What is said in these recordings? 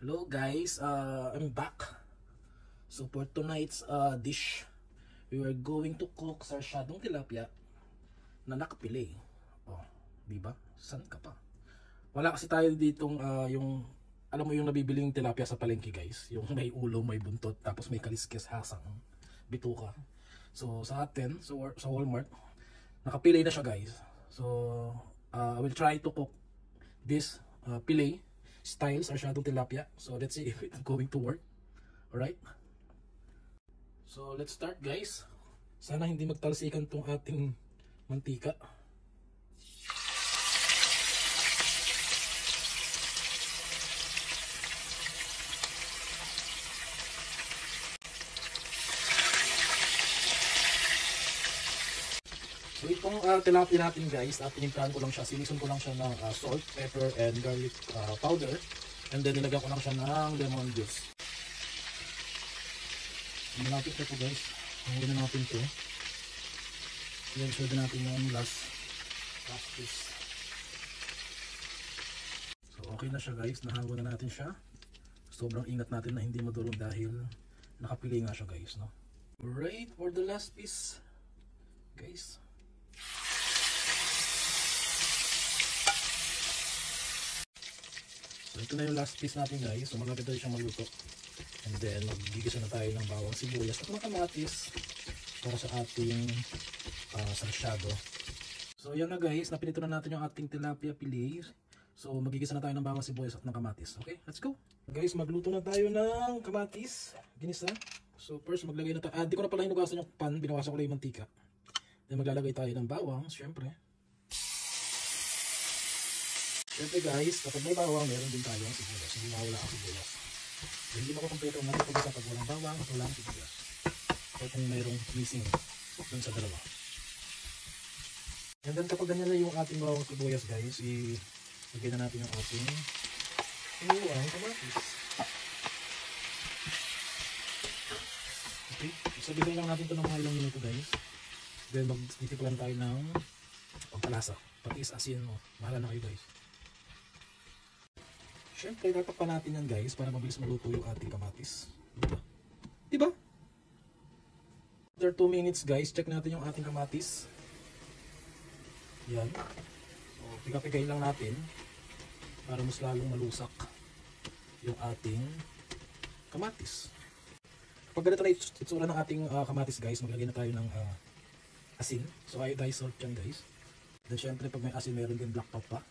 Hello guys, I'm back. So for tonight's dish, we were going to cook sarsyadong tilapia na nakapili. Oh, di ba? San ka pa? Wala kasi tayo ditong yung alam mo yung nabibiling tilapia sa palengke guys, yung may ulo, may buntot, tapos may kaliskis, hasang, bituka. So sa atin, sa Walmart, nakapili na siya guys. So I will try to cook this fillet style sarsyadong tilapia. So let's see if it's going to work. Alright, so let's start guys. Sana hindi magtalsikan tong ating mantika. So itong tilapia natin guys, pinimplahan ko lang siya, sinison ko lang siya ng salt, pepper, and garlic powder. And then nilagyan ko lang siya ng lemon juice. Malapit na ito guys, hanggang na natin ito. Then shred natin yung last piece. So okay na siya guys, nahango na natin siya. Sobrang ingat natin na hindi madurog dahil nakapili nga siya guys, no? Alright, for the last piece guys. So ito na yung last piece natin guys. So malapit na siyang maluto. And then maggigisa na tayo ng bawang sibuyas at mga kamatis para sa ating sarsyado. So yan na guys, napinito na natin yung ating tilapia fillet. So magigisa na tayo ng bawang sibuyas at ng kamatis. Okay, let's go. Guys, magluto na tayo ng kamatis, ginisa. So first maglagay na tayo. Di ko na pala hinugasan yung pan, binawasan ko lang yung mantika. Then maglalagay tayo ng bawang, syempre. Siyempre guys, kapag may bawang, meron din tayong sibuyas. Hindi mawala ang sibuyas. So, hindi mo ko kompleto ang natipagisa pag walang bawang at walang sibuyas. O kung mayroong missing dun sa dalawa. And then kapag ganyan na yung ating bawang sibuyas guys, ilagay na natin yung ating iniwang kamatis. Okay, sabihin lang natin ito ng mga ilang minuto guys. Then magtitipulan tayo ng pampalasa. Patis, asin mo. Mahala na kayo guys. Siyempre, tatakpan natin yan guys para mabilis maluto yung ating kamatis. Diba? Diba? After 2 minutes guys, check natin yung ating kamatis. Yan. So, pika-pikain lang natin para mas lalong malusak yung ating kamatis. Kapag ganito na itsura ng ating kamatis guys, maglagay na tayo ng asin. So, iodized salt yan guys. Then syempre, pag may asin, meron din black pepper pa.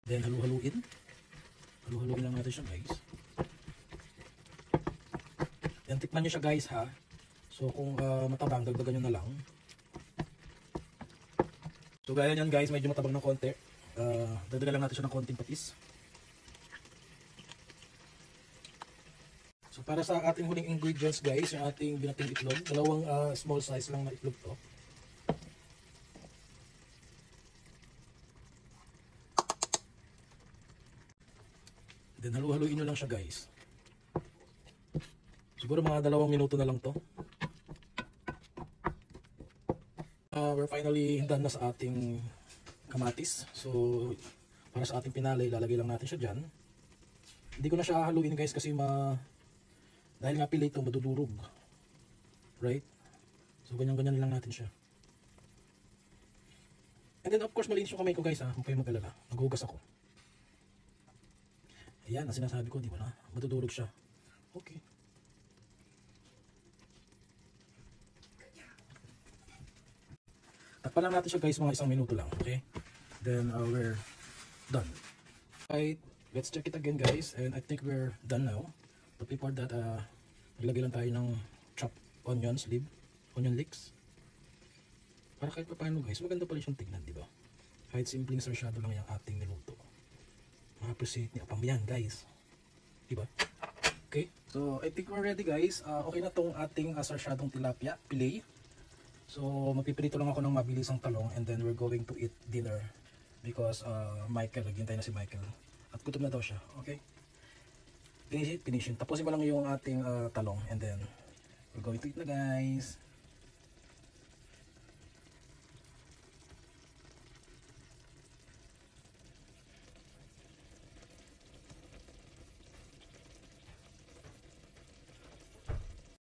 Then halu-haluin. Halu-haluin lang natin siya guys. Then tikman nyo siya guys ha. So kung matabang, dagdagan nyo na lang. So gaya nyan guys, medyo matabang ng konti. Dagdagan lang natin siya ng konting patis. So para sa ating huling ingredients guys, yung ating binating itlog. Dalawang small size lang na itlog to. Then halu-haluin nyo lang siya guys. Siguro mga 2 minuto na lang to. We're finally done na sa ating kamatis. So para sa ating pinalay, lalagay lang natin siya dyan. Hindi ko na siya haluin guys kasi dahil nga pili ito, madudurog. Right? So ganyan-ganyan lang natin siya. And then of course malinis yung kamay ko guys ha. Huwag kayong mag-alala. Naghugas ako. Ayan, ang sinasabi ko, di ba na? Matutulog siya. Okay. Takpan lang natin siya guys, mga 1 minuto lang. Okay? Then we're done. Alright, let's check it again guys. And I think we're done now. But before that, maglagay lang tayo ng chopped onion leeks. Para kahit pa paano guys, maganda pala siyang tignan, di ba? Kahit simpleng sarsyado lang yung ating niluto. Ma-appreciate niya pang yan guys, diba? Okay, so I think we're ready guys. Okay na tong ating sarsyadong tilapia fillet. So magpipirito lang ako ng mabilisang talong. And then we're going to eat dinner because Michael, naghintay na si Michael at gutom na daw siya. Okay, finish it. Tapusin mo lang yung ating talong and then we're going to eat na guys.